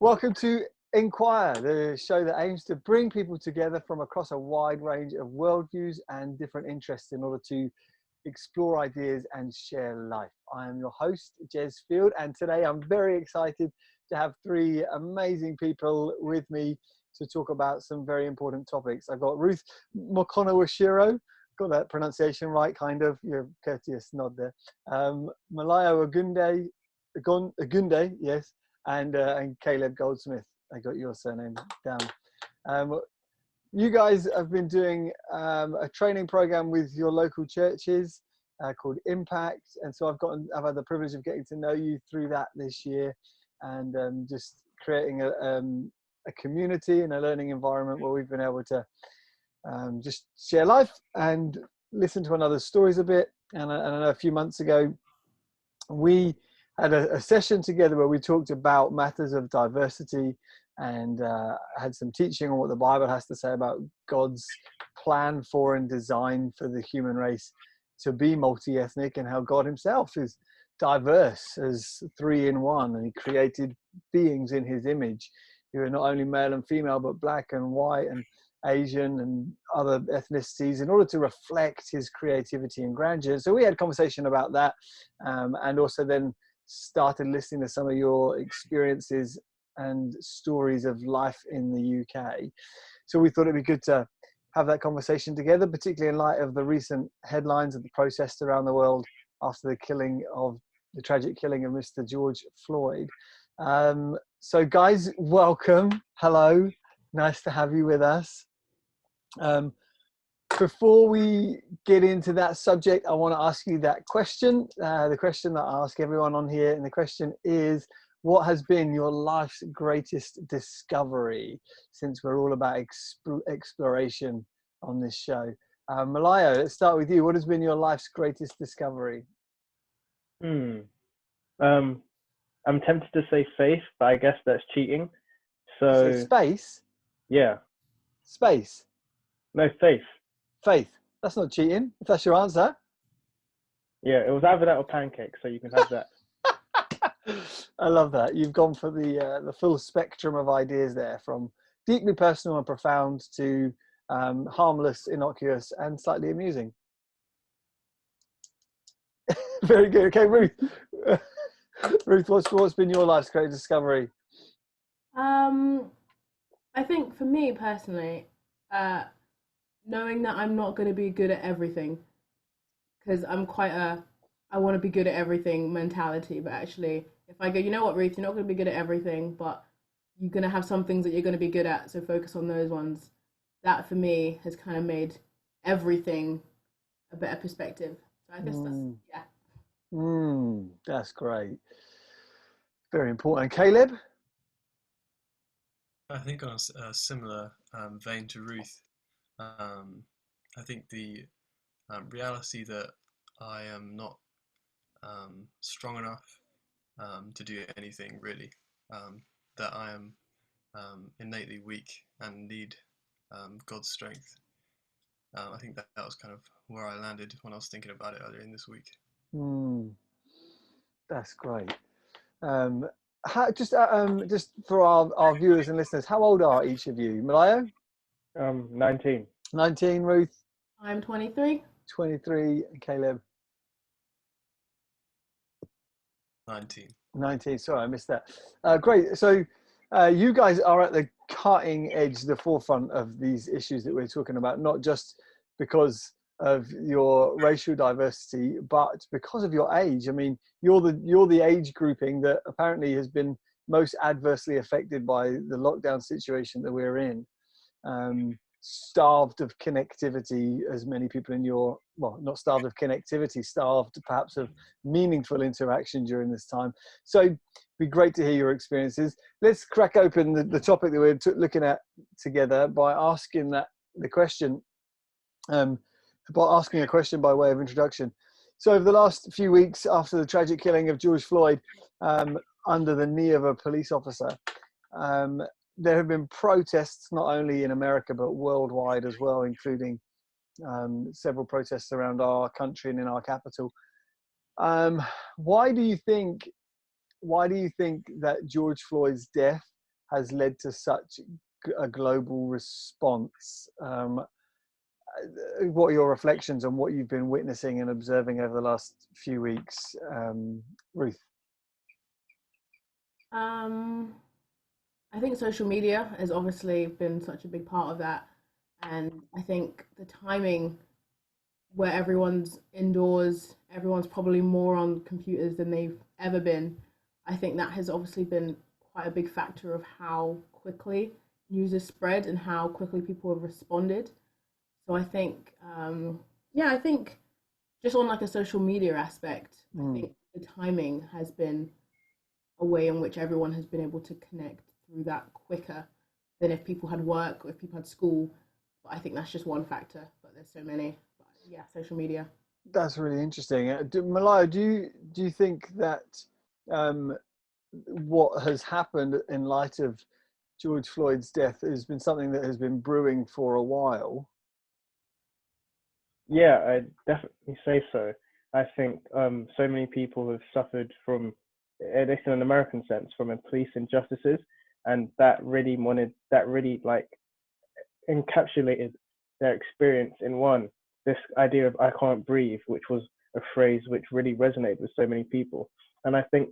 Welcome to Inquire, the show that aims to bring people together from across a wide range of worldviews and different interests in order to explore ideas and share life. I am your host, Jez Field, and today I'm very excited to have three amazing people with me to talk about some very important topics. I've got Ruth Mokono-Washiro, got that pronunciation right, kind of, your courteous nod there. Malayo Agunde, yes, and Caleb Goldsmith. I got your surname down. You guys have been doing a training program with your local churches called Impact, and so I've had the privilege of getting to know you through that this year, and just creating a community and a learning environment where we've been able to just share life and listen to one another's stories a bit. And I know a few months ago we had a session together where we talked about matters of diversity and had some teaching on what the Bible has to say about God's plan for and design for the human race to be multi-ethnic, and how God himself is diverse as three in one, and he created beings in his image who are not only male and female but black and white and Asian and other ethnicities in order to reflect his creativity and grandeur. So we had a conversation about that, and also then started listening to some of your experiences and stories of life in the UK. So we thought it'd be good to have that conversation together, particularly in light of the recent headlines of the protests around the world after the tragic killing of Mr. George Floyd. So guys, welcome. Hello. Nice to have you with us. Before we get into that subject, I want to ask you that question, the question that I ask everyone on here. And the question is, what has been your life's greatest discovery, since we're all about exploration on this show? Malayo, let's start with you. What has been your life's greatest discovery? I'm tempted to say faith, but I guess that's cheating. So space? Yeah. Space? No, faith. Faith. That's not cheating, if that's your answer. Yeah, it was either that or pancake, so you can have that. I love that. You've gone for the full spectrum of ideas there, from deeply personal and profound to harmless, innocuous, and slightly amusing. Very good. Okay, Ruth. Ruth, what's been your life's great discovery? I think for me personally, knowing that I'm not going to be good at everything, because I'm quite I want to be good at everything mentality, but actually if I go, you know what, Ruth, you're not going to be good at everything, but you're going to have some things that you're going to be good at, so focus on those ones. That for me has kind of made everything a better perspective. So I guess that's great. Very important. Caleb? I think on a similar vein to Ruth, I think the reality that I am not strong enough to do anything really, that I am innately weak and need God's strength. I think that was kind of where I landed when I was thinking about it earlier in this week. That's great. Just for our viewers and listeners, how old are each of you? Malayo? 19. 19, Ruth? I'm 23. 23, and Caleb? 19, sorry, I missed that. Great, so you guys are at the cutting edge, the forefront of these issues that we're talking about, not just because of your racial diversity, but because of your age. I mean, you're the age grouping that apparently has been most adversely affected by the lockdown situation that we're in. Starved of connectivity, as many people in your, well, not starved of connectivity, starved perhaps of meaningful interaction during this time. So it'd be great to hear your experiences. Let's crack open the topic that we're looking at together by asking a question by way of introduction. So over the last few weeks after the tragic killing of George Floyd under the knee of a police officer, there have been protests not only in America but worldwide as well, including several protests around our country and in our capital. Why do you think that George Floyd's death has led to such a global response. What are your reflections on what you've been witnessing and observing over the last few weeks, Ruth? I think social media has obviously been such a big part of that, and I think the timing where everyone's indoors, everyone's probably more on computers than they've ever been. I think that has obviously been quite a big factor of how quickly news has spread and how quickly people have responded. So I think, I think just on like a social media aspect, I think the timing has been a way in which everyone has been able to connect through that quicker than if people had work or if people had school. But I think that's just one factor, but there's so many. But yeah, social media. That's really interesting. Malaya, do you think that what has happened in light of George Floyd's death has been something that has been brewing for a while? Yeah, I definitely say so. I think so many people have suffered from, at least in an American sense, from police injustices, and that really like encapsulated their experience in one, this idea of "I can't breathe," which was a phrase which really resonated with so many people. And I think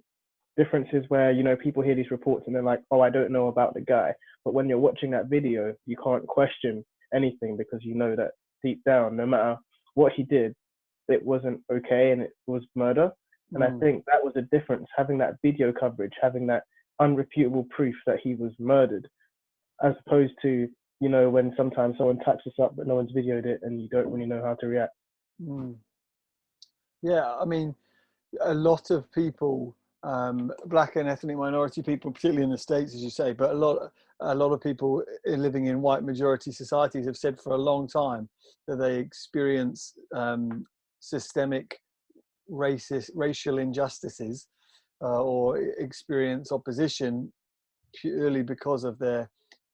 differences where, you know, people hear these reports and they're like, oh, I don't know about the guy. But when you're watching that video, you can't question anything because you know that deep down, no matter what he did, it wasn't okay and it was murder. And I think that was the difference, having that video coverage, having that unrefutable proof that he was murdered, as opposed to, you know, when sometimes someone types this up but no one's videoed it and you don't really know how to react. Yeah, I mean, a lot of people, black and ethnic minority people, particularly in the States, as you say, but a lot of people living in white majority societies have said for a long time that they experience systemic racial injustices or experience opposition purely because of their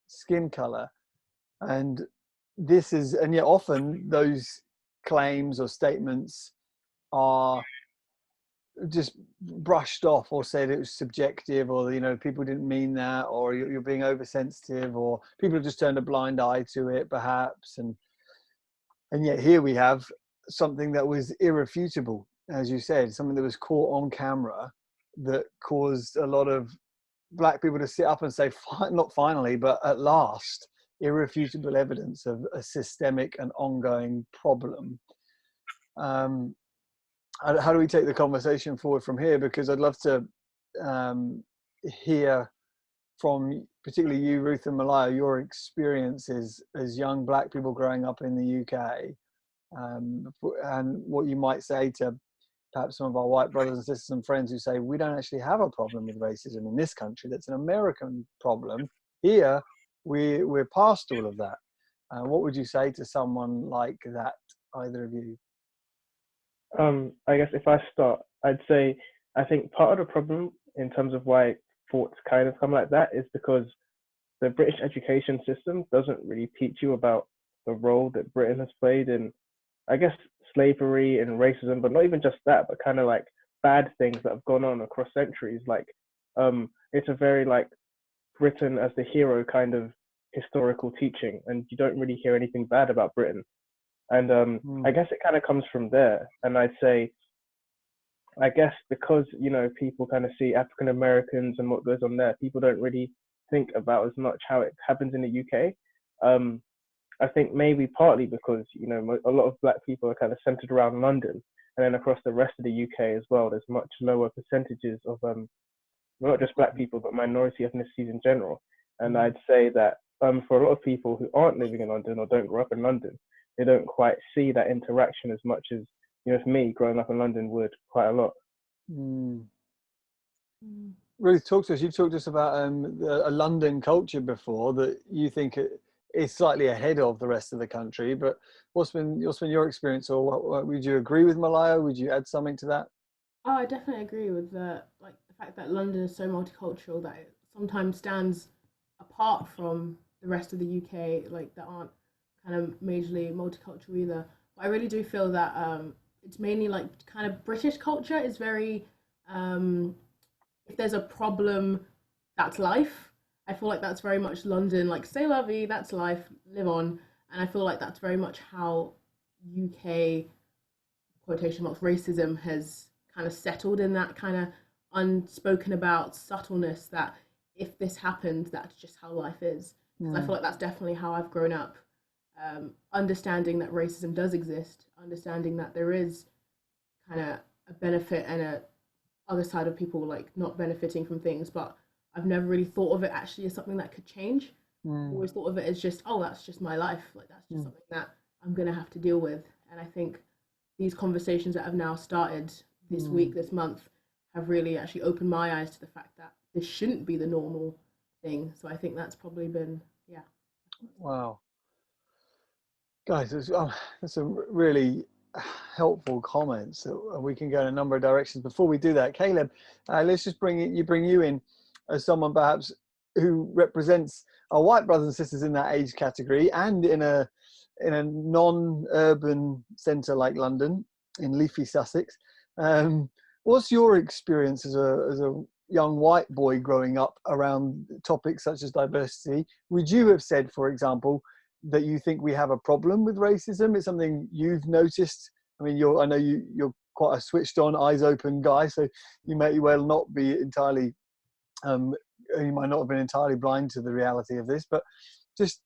skin color. And yet often those claims or statements are just brushed off or said it was subjective, or, you know, people didn't mean that, or you're being oversensitive, or people have just turned a blind eye to it perhaps. And yet here we have something that was irrefutable, as you said, something that was caught on camera that caused a lot of black people to sit up and say, not finally, but at last, irrefutable evidence of a systemic and ongoing problem. How do we take the conversation forward from here? Because I'd love to hear from particularly you, Ruth and Malaya, your experiences as young black people growing up in the UK, and what you might say to perhaps some of our white brothers and sisters and friends who say, we don't actually have a problem with racism in this country. That's an American problem. Here, we're past all of that. What would you say to someone like that, either of you? I guess if I start, I'd say I think part of the problem in terms of why thoughts kind of come like that is because the British education system doesn't really teach you about the role that Britain has played in, I guess, slavery and racism, but not even just that, but kind of like bad things that have gone on across centuries. Like, it's a very like Britain as the hero kind of historical teaching, and you don't really hear anything bad about Britain. And I guess it kind of comes from there. And I'd say, I guess because, you know, people kind of see African Americans and what goes on there, people don't really think about as much how it happens in the UK. I think maybe partly because, you know, a lot of black people are kind of centered around London, and then across the rest of the UK as well, there's much lower percentages of not just black people, but minority ethnicities in general. And I'd say that for a lot of people who aren't living in London or don't grow up in London, they don't quite see that interaction as much as, you know, for me growing up in London would quite a lot. Ruth, talk to us. You've talked to us about a London culture before that you think is slightly ahead of the rest of the country. But what's been your experience, or would you agree with Malaya? Would you add something to that? Oh, I definitely agree with the fact that London is so multicultural that it sometimes stands apart from the rest of the UK, like that aren't kind of majorly multicultural either. But I really do feel that it's mainly like kind of British culture is very if there's a problem, that's life. I feel like that's very much London, like c'est la vie, that's life, live on. And I feel like that's very much how UK quotation marks racism has kind of settled in that kind of unspoken about subtleness that if this happened, that's just how life is. Because I feel like that's definitely how I've grown up, understanding that racism does exist, understanding that there is kind of a benefit and a other side of people like not benefiting from things, but I've never really thought of it actually as something that could change. I've always thought of it as just, oh, that's just my life. Like that's just something that I'm gonna have to deal with. And I think these conversations that have now started this week, this month, have really actually opened my eyes to the fact that this shouldn't be the normal thing. So I think that's probably been, yeah. Wow. Guys, that's a really helpful comments. So we can go in a number of directions. Before we do that, Caleb, let's just bring you in as someone perhaps who represents our white brothers and sisters in that age category, and in a non-urban centre like London, in leafy Sussex. What's your experience as a young white boy growing up around topics such as diversity? Would you have said, for example, that you think we have a problem with racism? It's something you've noticed. I mean, I know you're quite a switched on, eyes open guy, so you may well not be entirely, you might not have been entirely blind to the reality of this, but just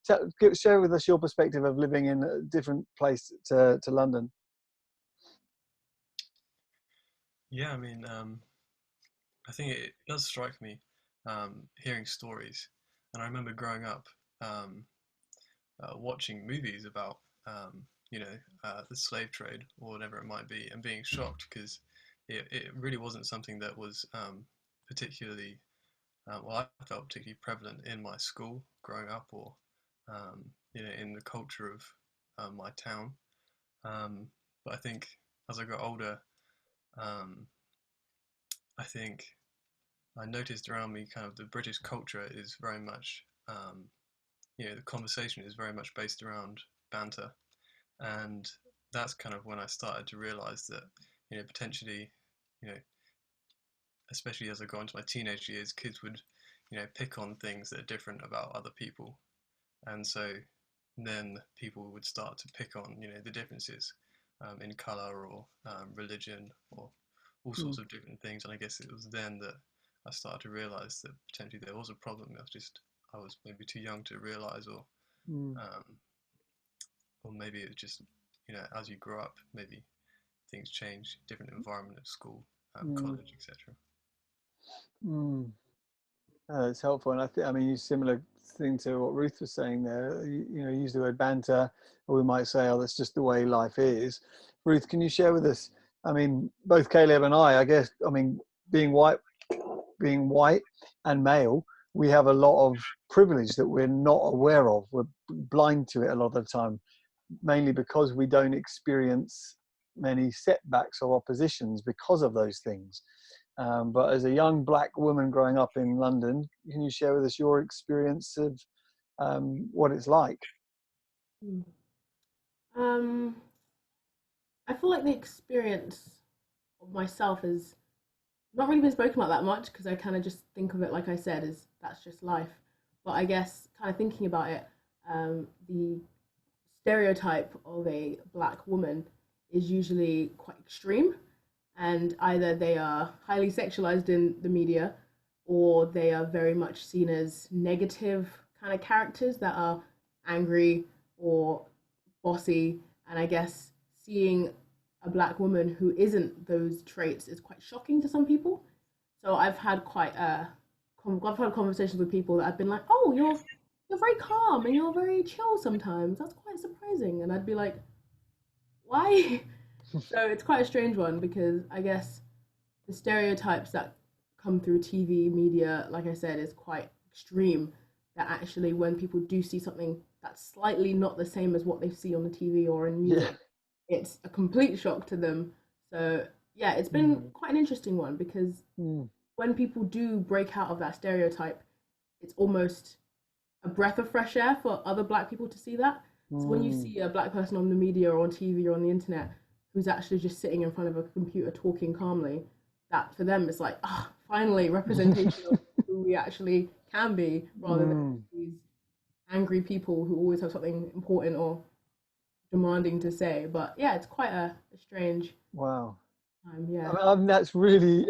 share with us your perspective of living in a different place to London. Yeah, I mean, I think it does strike me hearing stories, and I remember growing up watching movies about the slave trade or whatever it might be, and being shocked because it really wasn't something that was particularly I felt particularly prevalent in my school growing up, or in the culture of my town. But I think as I got older, I think I noticed around me kind of the British culture is very much, the conversation is very much based around banter. And that's kind of when I started to realize that, potentially, you know, especially as I got into my teenage years, kids would, pick on things that are different about other people. And so then people would start to pick on, the differences in color or religion or all sorts of different things. And I guess it was then that I started to realize that potentially there was a problem. I was maybe too young to realize, or maybe it was just, as you grow up, maybe things change, different environment at school, college, etc. It's helpful, and I mean, you similar thing to what Ruth was saying there. Use the word banter, or we might say, "Oh, that's just the way life is." Ruth, can you share with us? I mean, both Caleb and I guess. I mean, being white and male, we have a lot of privilege that we're not aware of. We're blind to it a lot of the time, mainly because we don't experience many setbacks or oppositions because of those things. But as a young black woman growing up in London, can you share with us your experience of what it's like? I feel like the experience of myself has not really been spoken about that much because I kind of just think of it, like I said, as that's just life. But I guess kind of thinking about it, the stereotype of a black woman is usually quite extreme, and either they are highly sexualized in the media or they are very much seen as negative kind of characters that are angry or bossy. And I guess seeing a black woman who isn't those traits is quite shocking to some people. So I've had conversations with people that have been like, "Oh, you're very calm and you're very chill sometimes. That's quite surprising." And I'd be like, "Why?" So it's quite a strange one because I guess the stereotypes that come through TV media, like I said, is quite extreme. That actually, when people do see something that's slightly not the same as what they see on the TV or in music, it's a complete shock to them. So yeah, it's been quite an interesting one because when people do break out of that stereotype, it's almost a breath of fresh air for other black people to see that. So when you see a black person on the media or on TV or on the internet who's actually just sitting in front of a computer talking calmly, that for them is like, finally representation of who we actually can be, rather than these angry people who always have something important or demanding to say. But yeah, it's quite a strange Wow. yeah. That's really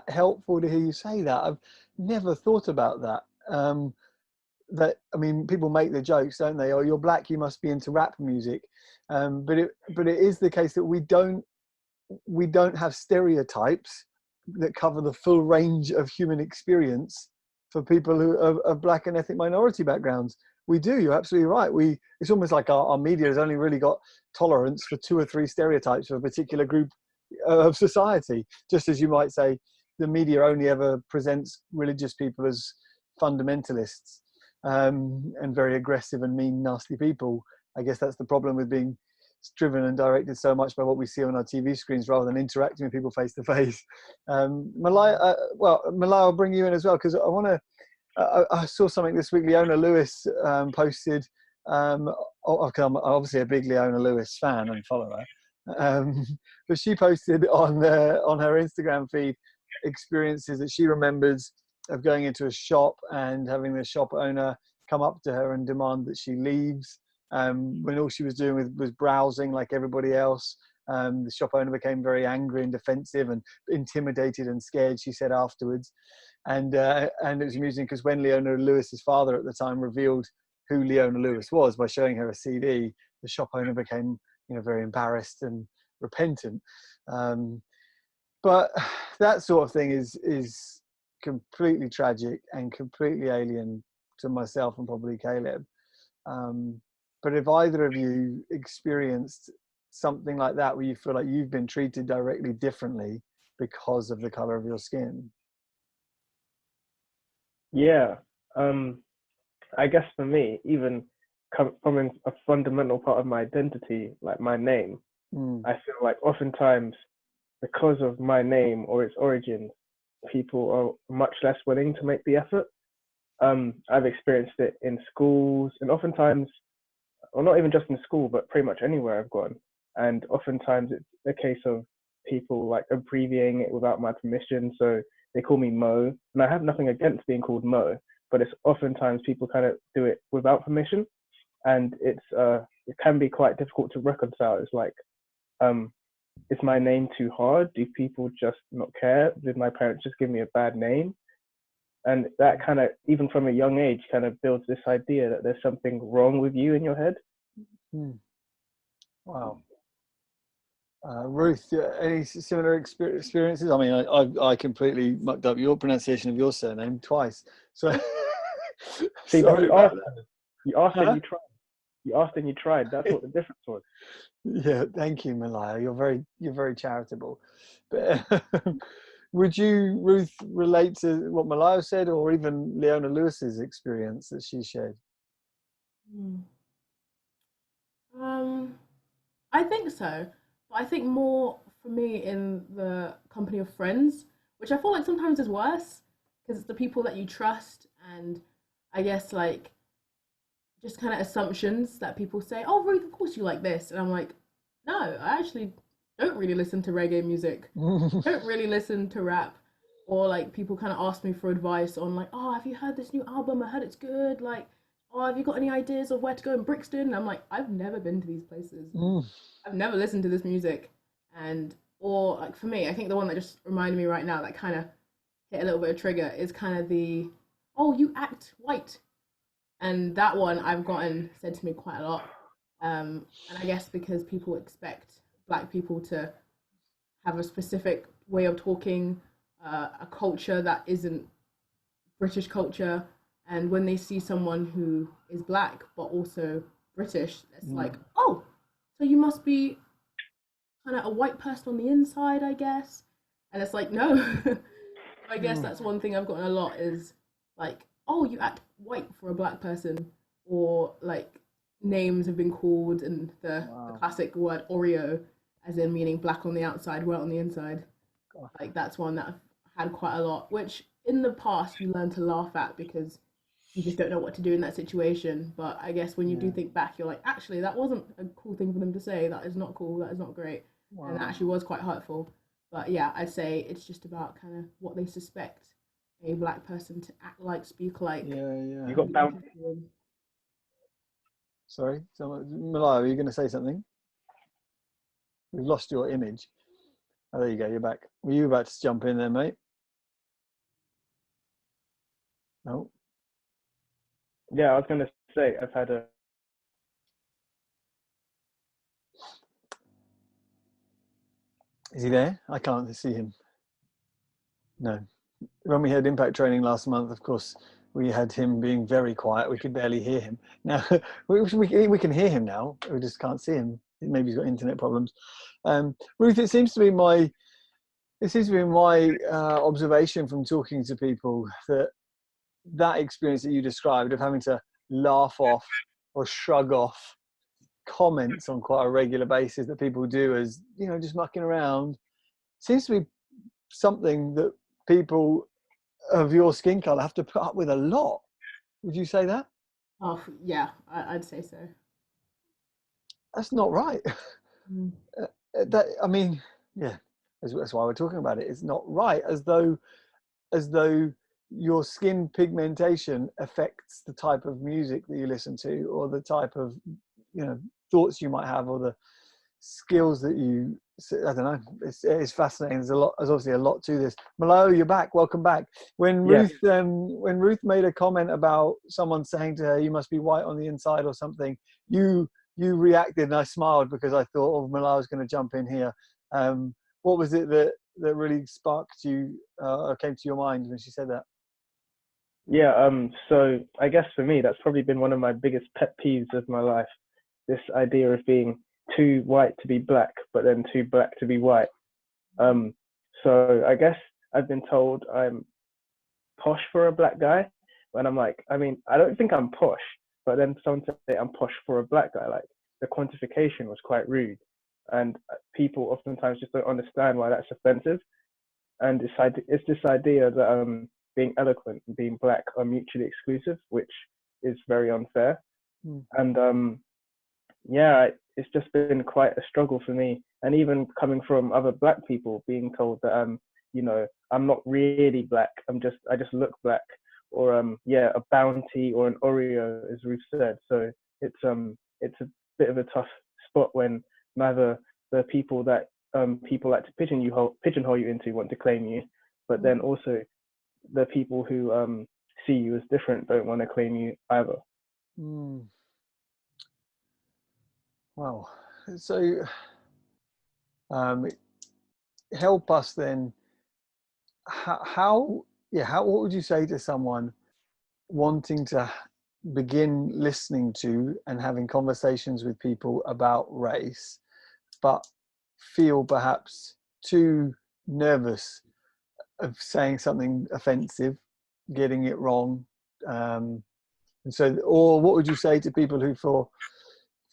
helpful to hear you say that. I've never thought about that. People make the jokes, don't they? Oh, you're black, you must be into rap music. But it is the case that we don't have stereotypes that cover the full range of human experience for people who are of black and ethnic minority backgrounds. We do. You're absolutely right. It's almost like our media has only really got tolerance for 2 or 3 stereotypes of a particular group of society. Just as you might say, the media only ever presents religious people as fundamentalists and very aggressive and mean, nasty people. I guess that's the problem with being driven and directed so much by what we see on our TV screens rather than interacting with people face to face. Malaya, I'll bring you in as well, because I want to. I saw something this week. Leona Lewis posted. I'm obviously a big Leona Lewis fan and follower, but she posted on her Instagram feed experiences that she remembers of going into a shop and having the shop owner come up to her and demand that she leaves. When all she was doing was browsing like everybody else. The shop owner became very angry and defensive and intimidated and scared, she said afterwards. And it was amusing because when Leona Lewis's father at the time revealed who Leona Lewis was by showing her a CD, the shop owner became, very embarrassed and repentant. But that sort of thing is completely tragic and completely alien to myself and probably Caleb. But if either of you experienced something like that, where you feel like you've been treated directly differently because of the color of your skin? Yeah. I guess for me, even from a fundamental part of my identity, like my name, I feel like oftentimes because of my name or its origins, people are much less willing to make the effort. I've experienced it in schools and oftentimes, or not even just in school, but pretty much anywhere I've gone. And oftentimes it's a case of people like abbreviating it without my permission. So they call me Mo, and I have nothing against being called Mo, but it's oftentimes people kind of do it without permission, and it can be quite difficult to reconcile. It's like, is my name too hard? Do people just not care? Did my parents just give me a bad name? And that kind of, even from a young age, kind of builds this idea that there's something wrong with you in your head. Wow. Ruth, any similar experiences? I mean, I completely mucked up your pronunciation of your surname twice. So See, sorry about that. You asked and you tried. You asked and you tried. That's what the difference was. Yeah, thank you, Malaya. You're very charitable. But would you, Ruth, relate to what Malaya said, or even Leona Lewis's experience that she shared? I think so. But I think more for me in the company of friends, which I feel like sometimes is worse because it's the people that you trust, and I guess like just kind of assumptions that people say, oh, Ruth, of course you like this. And I'm like, no, I actually don't really listen to reggae music. Don't really listen to rap. Or like people kind of ask me for advice on like, oh, have you heard this new album? I heard it's good. Like, oh, have you got any ideas of where to go in Brixton? And I'm like, I've never been to these places. I've never listened to this music. And, or like for me, I think the one that just reminded me right now that kind of hit a little bit of trigger is kind of the, oh, you act white. And that one I've gotten said to me quite a lot. And I guess because people expect black people to have a specific way of talking, a culture that isn't British culture, and when they see someone who is black but also British, it's like, oh, so you must be kind of a white person on the inside, I guess. And it's like, no. I guess that's one thing I've gotten a lot is like, oh, you act white for a black person, or like names have been called, and the classic word Oreo, as in meaning black on the outside, white on the inside. Like that's one that I've had quite a lot, which in the past you learn to laugh at because you just don't know what to do in that situation. But I guess when you do think back, you're like, actually, that wasn't a cool thing for them to say. That is not cool. That is not great. And that actually was quite hurtful. But yeah, I'd say it's just about kind of what they suspect a black person to act like, speak like. Yeah, You yeah. got bound. Sorry, Malaya, are you going to say something? We've lost your image. Oh, there you go. You're back. Were you about to jump in there, mate? No. Yeah, I was going to say I've had a. Is he there? I can't see him. No. When we had impact training last month, of course, we had him being very quiet. We could barely hear him. Now we can hear him now. We just can't see him. Maybe he's got internet problems. Ruth, it seems to be my observation from talking to people that experience that you described of having to laugh off or shrug off comments on quite a regular basis that people do as, you know, just mucking around, seems to be something that people of your skin color have to put up with a lot. Would you say that? Oh, yeah, I'd say so. That's not right. Mm. That, I mean, yeah, that's why we're talking about it. It's not right, as though your skin pigmentation affects the type of music that you listen to, or the type of, you know, thoughts you might have, or the skills that you, I don't know. It's fascinating. There's obviously a lot to this. Malo, you're back. Welcome back. When Ruth made a comment about someone saying to her, "You must be white on the inside" or something, you reacted, and I smiled because I thought, "Oh, Malo was going to jump in here." What was it that really sparked you, or came to your mind when she said that? Yeah. So I guess for me, that's probably been one of my biggest pet peeves of my life. This idea of being too white to be black, but then too black to be white. So I guess I've been told I'm posh for a black guy, when I'm like, I mean, I don't think I'm posh, but then someone say I'm posh for a black guy. Like, the quantification was quite rude, and people oftentimes just don't understand why that's offensive. And it's this idea that being eloquent and being black are mutually exclusive, which is very unfair. And yeah, it's just been quite a struggle for me. And even coming from other black people, being told that you know, I'm not really black. I just look black, or yeah, a bounty or an Oreo, as Ruth said. So it's a bit of a tough spot when neither the people that people like to pigeonhole you into want to claim you, but then also the people who see you as different don't want to claim you either. Wow. So help us then. What would you say to someone wanting to begin listening to and having conversations with people about race, but feel perhaps too nervous of saying something offensive, getting it wrong, and so, or what would you say to people who for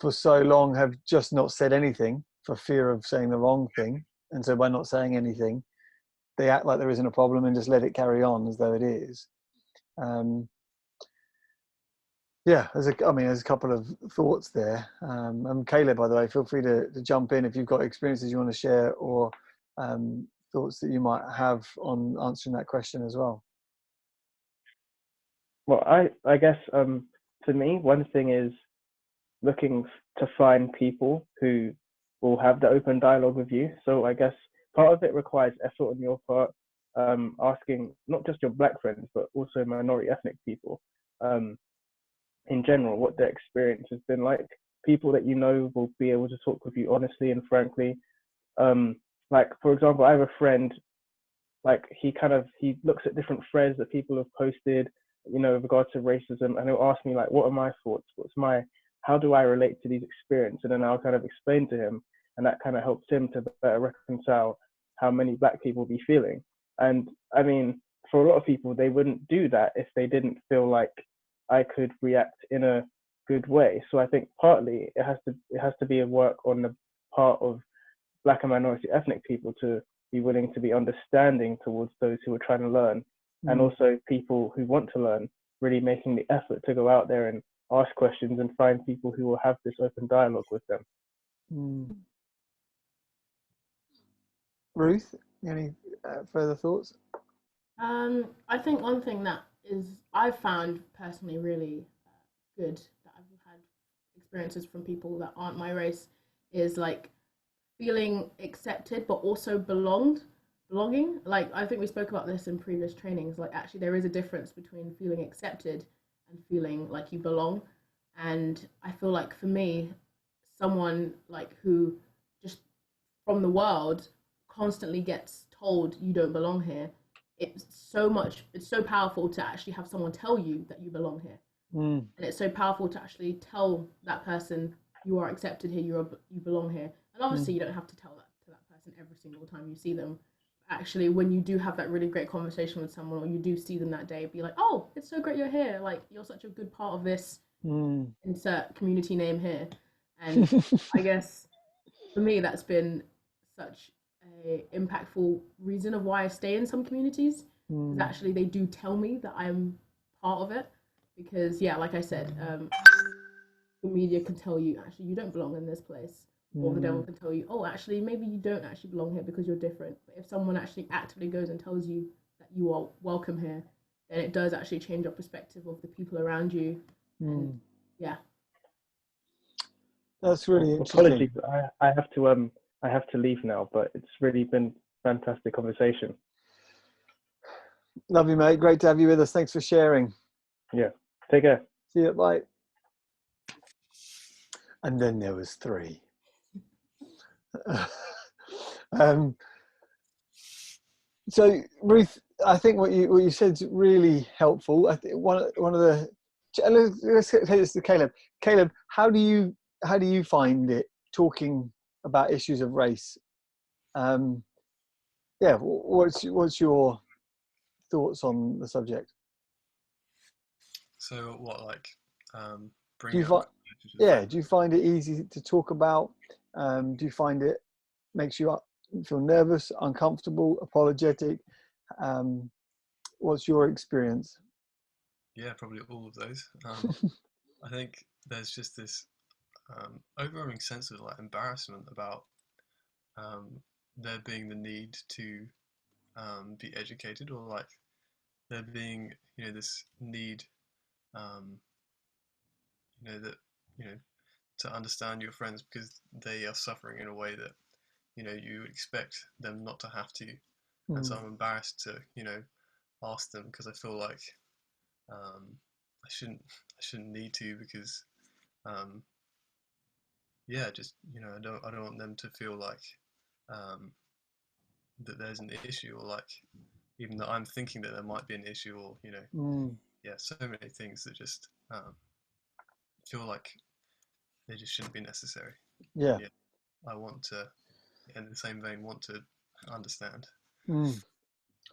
so long have just not said anything for fear of saying the wrong thing, and so by not saying anything, they act like there isn't a problem and just let it carry on as though it is. Yeah, there's a couple of thoughts there. And Caleb, by the way, feel free to jump in if you've got experiences you want to share, or thoughts that you might have on answering that question as well. Well, I guess for me, one thing is looking to find people who will have the open dialogue with you. So I guess part of it requires effort on your part, asking not just your black friends, but also minority ethnic people in general, what their experience has been like. People that you know will be able to talk with you honestly and frankly. Like, for example, I have a friend, like he looks at different threads that people have posted, you know, with regard to racism, and he'll ask me like, what are my thoughts? How do I relate to these experiences? And then I'll kind of explain to him, and that kind of helps him to better reconcile how many black people be feeling. And I mean, for a lot of people, they wouldn't do that if they didn't feel like I could react in a good way. So I think partly it has to be a work on the part of black and minority ethnic people to be willing to be understanding towards those who are trying to learn, and also people who want to learn, really making the effort to go out there and ask questions and find people who will have this open dialogue with them. Ruth, any further thoughts? I think one thing that is I've found personally really good that I've had experiences from people that aren't my race is like feeling accepted but also belonging. Like I think we spoke about this in previous trainings. Like actually there is a difference between feeling accepted and feeling like you belong. And I feel like for me, someone like who just from the world constantly gets told you don't belong here, it's so powerful to actually have someone tell you that you belong here. Mm. And it's so powerful to actually tell that person you are accepted here, you belong here. And obviously Mm. you don't have to tell that to that person every single time you see them. Actually, when you do have that really great conversation with someone or you do see them that day, be like, oh, it's so great you're here, like you're such a good part of this, Mm. insert community name here. And I guess for me that's been such a impactful reason of why I stay in some communities, because Mm. actually they do tell me that I'm part of it. Because yeah, like I said, the media can tell you actually you don't belong in this place, or the devil Mm. can tell you, oh, actually maybe you don't actually belong here because you're different. But if someone actually actively goes and tells you that you are welcome here, then it does actually change your perspective of the people around you. And Mm. yeah. That's really interesting. Apologies, I have to leave now, but it's really been fantastic conversation. Love you, mate. Great to have you with us. Thanks for sharing. Yeah, take care. See you. Bye. And then there was three. um, so Ruth, I think what you said is really helpful. I think one of the let's say this to Caleb. Caleb, how do you find it talking about issues of race? Yeah, what's your thoughts on the subject? So what, like, Do bringing you up find to the yeah? fact Do you find it easy to talk about? Do you find it makes you feel nervous, uncomfortable, apologetic? Um, what's your experience? yeah, probably all of those. I think there's just this overwhelming sense of like embarrassment about um, there being the need to be educated, or like there being this need um, that you know to understand your friends because they are suffering in a way that you would expect them not to have to. And so Mm. I'm embarrassed to ask them because I feel like um, I shouldn't need to, because um, yeah, just I don't want them to feel like um, that there's an issue, or like even that I'm thinking that there might be an issue, or Mm. yeah, so many things that just feel like they just shouldn't be necessary. Yeah. And yeah, I want to, in the same vein, want to understand. Mm.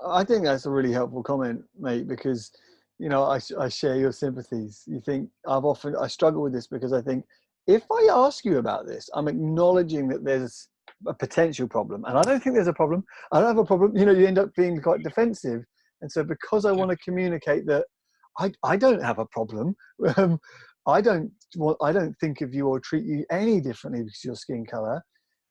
I think that's a really helpful comment, mate, because I share your sympathies. You think I struggle with this because I think if I ask you about this, I'm acknowledging that there's a potential problem, and I don't think there's a problem. I don't have a problem. You end up being quite defensive, and so because I Yeah, want to communicate that I don't have a problem. Um, I don't think of you or treat you any differently because of your skin color,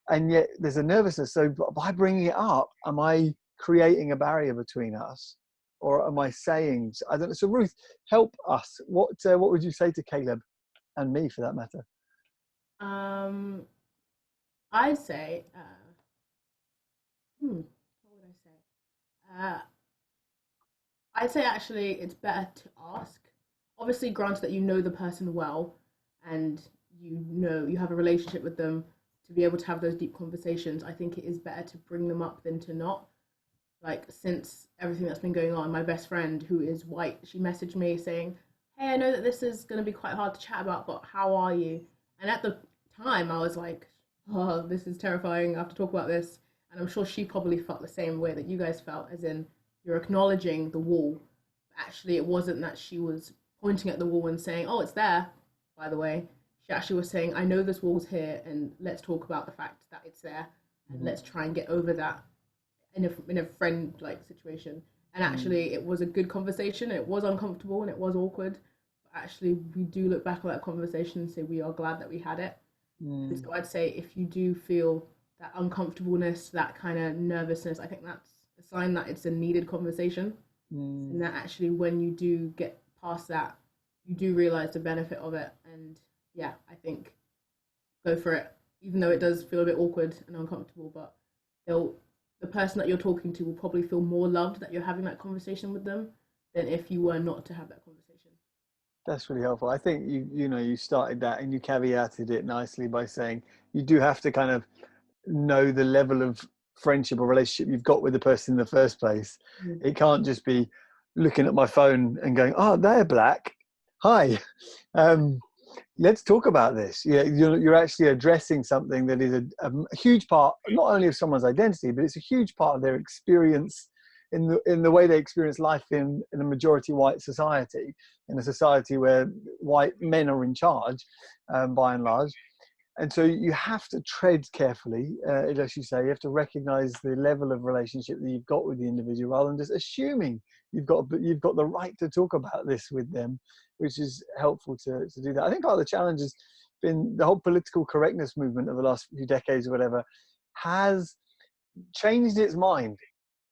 and yet there's a nervousness. So by bringing it up, am I creating a barrier between us, or am I saying? I don't know. So Ruth, help us. What would you say to Caleb and me, for that matter? Um, I'd say, what would I say? I'd say actually it's better to ask. Obviously, granted that you know the person well and you know you have a relationship with them to be able to have those deep conversations, I think it is better to bring them up than to not. Like, since everything that's been going on, my best friend, who is white, she messaged me saying, hey, I know that this is going to be quite hard to chat about, but how are you? And at the time, I was like, oh, this is terrifying. I have to talk about this. And I'm sure she probably felt the same way that you guys felt, as in you're acknowledging the wall. Actually, it wasn't that she was pointing at the wall and saying, oh, it's there, by the way. She actually was saying, I know this wall's here, and let's talk about the fact that it's there, and Mm. let's try and get over that in a friend like situation. And Mm. actually, it was a good conversation. It was uncomfortable and it was awkward. But actually, we do look back on that conversation and say we are glad that we had it. And Mm. so I'd say if you do feel that uncomfortableness, that kind of nervousness, I think that's a sign that it's a needed conversation. And that actually, when you do get past that, you do realize the benefit of it. And yeah, I think go for it, even though it does feel a bit awkward and uncomfortable. But the person that you're talking to will probably feel more loved that you're having that conversation with them than if you were not to have that conversation. That's really helpful. I think you started that and you caveated it nicely by saying you do have to kind of know the level of friendship or relationship you've got with the person in the first place. It can't just be looking at my phone and going, "Oh, they're black. Hi, let's talk about this." Yeah, you're actually addressing something that is a huge part, not only of someone's identity, but it's a huge part of their experience in the way they experience life in a majority white society, in a society where white men are in charge, by and large. And so you have to tread carefully, as you say. You have to recognize the level of relationship that you've got with the individual, rather than just assuming you've got the right to talk about this with them, which is helpful to do that. I think part of the challenge has been the whole political correctness movement of the last few decades or whatever has changed its mind,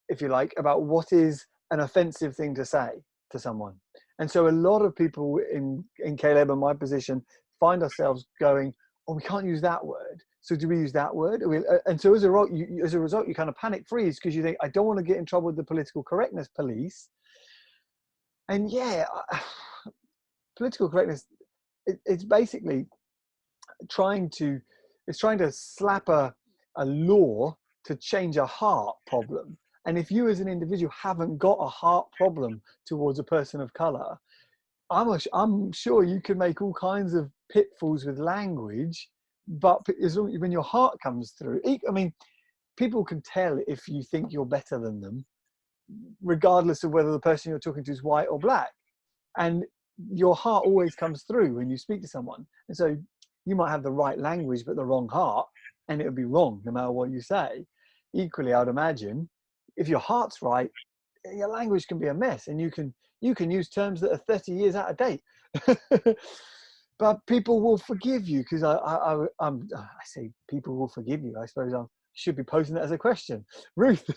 if you like, about what is an offensive thing to say to someone. And so a lot of people in Caleb and my position find ourselves going, "Oh, we can't use that word. So do we use that word?" And so as a result, you kind of panic freeze because you think, "I don't want to get in trouble with the political correctness police." And yeah, political correctness, it's basically trying to slap a law to change a heart problem. And if you as an individual haven't got a heart problem towards a person of color, I'm sure you can make all kinds of pitfalls with language, but when your heart comes through, I mean, people can tell if you think you're better than them, regardless of whether the person you're talking to is white or black. And your heart always comes through when you speak to someone. And so you might have the right language, but the wrong heart, and it would be wrong no matter what you say. Equally, I would imagine, if your heart's right, your language can be a mess, and you can use terms that are 30 years out of date. But people will forgive you, because I say people will forgive you. I suppose I should be posing that as a question. Ruth,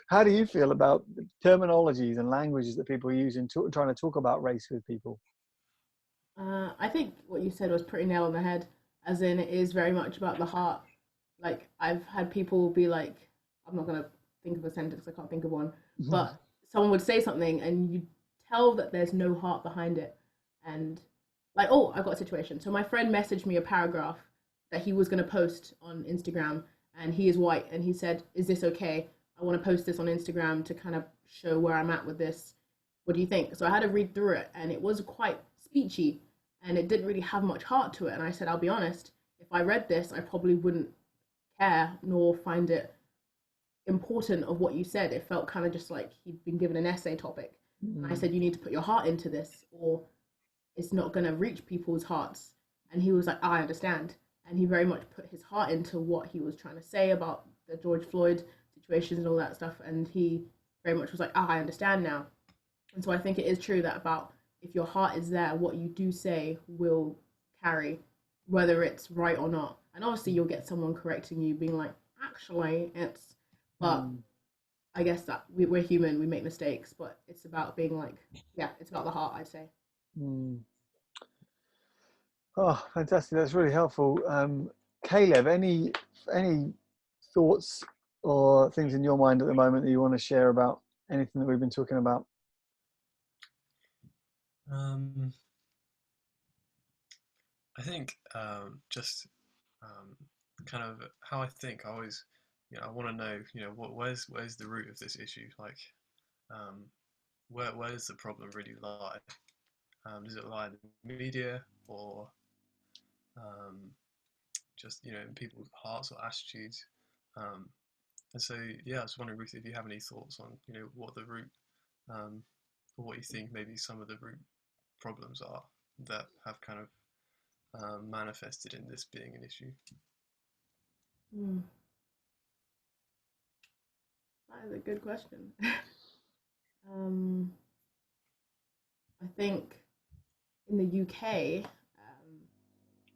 how do you feel about terminologies and languages that people use in trying to talk about race with people? I think what you said was pretty nail on the head, as in it is very much about the heart. Like, I've had people be like, I'm not going to think of a sentence, I can't think of one, but someone would say something and you tell that there's no heart behind it. And like, oh, I've got a situation. So my friend messaged me a paragraph that he was going to post on Instagram, and he is white, and he said, "Is this okay? I want to post this on Instagram to kind of show where I'm at with this. What do you think?" So I had to read through it, and it was quite speechy, and it didn't really have much heart to it. And I said, I'll be honest, if I read this, I probably wouldn't care nor find it important of what you said. It felt kind of just like he'd been given an essay topic. And I said, you need to put your heart into this, or it's not going to reach people's hearts. And he was like, I understand. And he very much put his heart into what he was trying to say about the George Floyd situations and all that stuff. And he very much was like, I understand now. And so I think it is true that about, if your heart is there, what you do say will carry, whether it's right or not. And obviously you'll get someone correcting you, being like, actually, it's, but I guess that we're human, we make mistakes, but it's about being like, yeah, it's about the heart, I'd say. Oh, fantastic. That's really helpful. Caleb, any thoughts or things in your mind at the moment that you want to share about anything that we've been talking about? I think just kind of how I think. I always, I want to know, where's the root of this issue? Like, where does the problem really lie? Does it lie in the media, or just in people's hearts or attitudes? And so, yeah, I was wondering, Ruth, if you have any thoughts on what the root, or what you think maybe some of the root problems are that have kind of manifested in this being an issue. That is a good question. I think in the UK,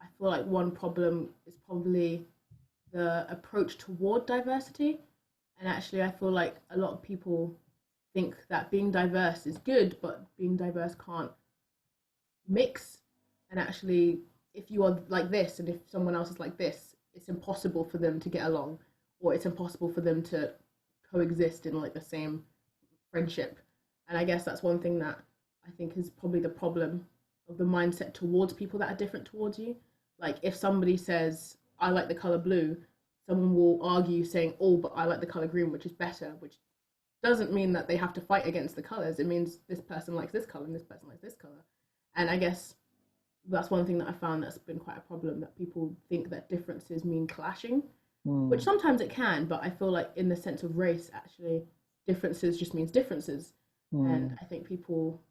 I feel like one problem is probably the approach toward diversity. And actually, I feel like a lot of people think that being diverse is good, but being diverse can't mix. And actually, if you are like this and if someone else is like this, it's impossible for them to get along, or it's impossible for them to coexist in like the same friendship. And I guess that's one thing that I think is probably the problem of the mindset towards people that are different towards you. Like if somebody says, I like the color blue, someone will argue saying, oh, but I like the color green, which is better, which doesn't mean that they have to fight against the colors. It means this person likes this color and this person likes this color. And I guess that's one thing that I found that's been quite a problem, that people think that differences mean clashing, which sometimes it can, but I feel like in the sense of race, actually, differences just means differences. And I think people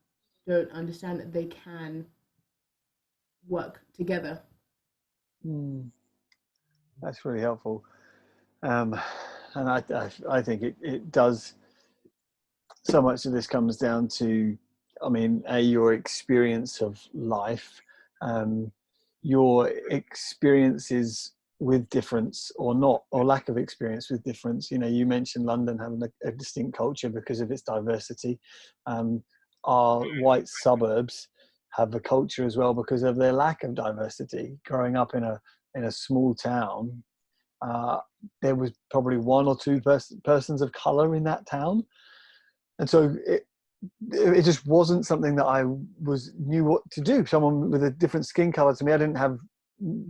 don't understand that they can work together. That's really helpful. And I think it does. So much of this comes down to, I mean, your experience of life, your experiences with difference or not, or lack of experience with difference. You know, you mentioned London having a distinct culture because of its diversity. Our white suburbs have a culture as well because of their lack of diversity. Growing up in a small town, there was probably one or two persons of color in that town. And so it just wasn't something that I knew what to do. Someone with a different skin color to me, I didn't have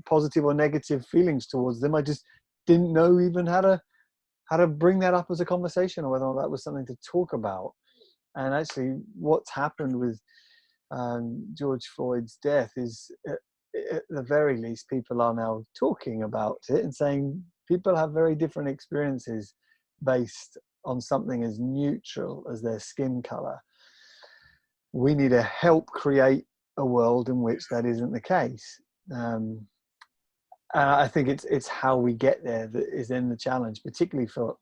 positive or negative feelings towards them. I just didn't know even how to bring that up as a conversation, or whether or not that was something to talk about. And actually, what's happened with George Floyd's death is, at the very least, people are now talking about it and saying people have very different experiences based on something as neutral as their skin color. We need to help create a world in which that isn't the case. And I think it's how we get there that is then the challenge, particularly for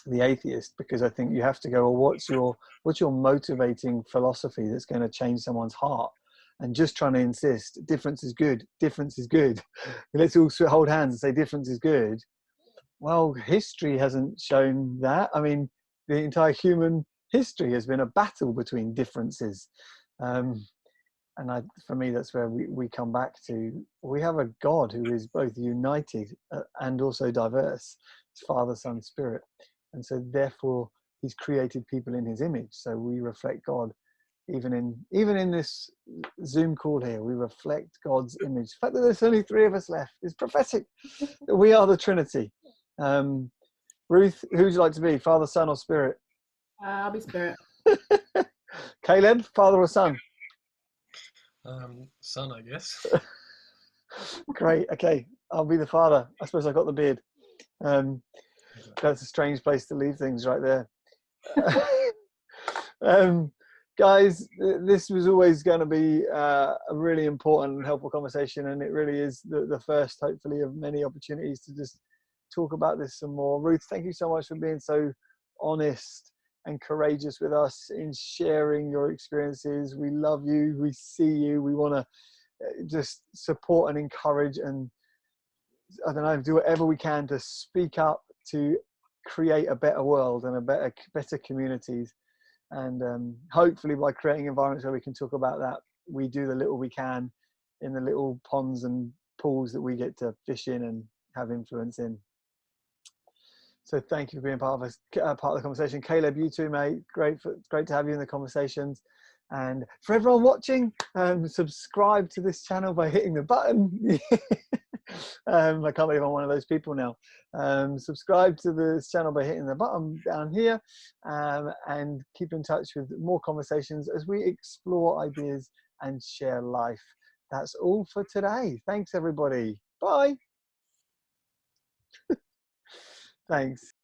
the atheist, because I think you have to go, well, what's your motivating philosophy that's going to change someone's heart? And just trying to insist difference is good, difference is good. Let's all hold hands and say difference is good. Well, history hasn't shown that. I mean, the entire human history has been a battle between differences. And for me, that's where we come back to. We have a God who is both united and also diverse. It's Father, Son, Spirit. And so therefore, he's created people in his image. So we reflect God. Even in this Zoom call here, we reflect God's image. The fact that there's only 3 of us left is prophetic. We are the Trinity. Ruth, who would you like to be, Father, Son, or Spirit? I'll be Spirit. Caleb, Father or Son? Son, I guess. Great. Okay, I'll be the Father. I suppose I got the beard. That's a strange place to leave things right there. Guys, this was always going to be a really important and helpful conversation, and it really is the first, hopefully, of many opportunities to just talk about this some more. Ruth, thank you so much for being so honest and courageous with us in sharing your experiences. We love you. We see you. We want to just support and encourage, and I don't know, do whatever we can to speak up to create a better world and a better communities. And hopefully by creating environments where we can talk about that, we do the little we can in the little ponds and pools that we get to fish in and have influence in. So thank you for being part of the conversation. Caleb, you too, mate. Great to have you in the conversations. And for everyone watching, subscribe to this channel by hitting the button. I can't believe I'm one of those people now. Subscribe to this channel by hitting the button down here, and keep in touch with more conversations as we explore ideas and share life. That's all for today. Thanks, everybody. Bye. Thanks.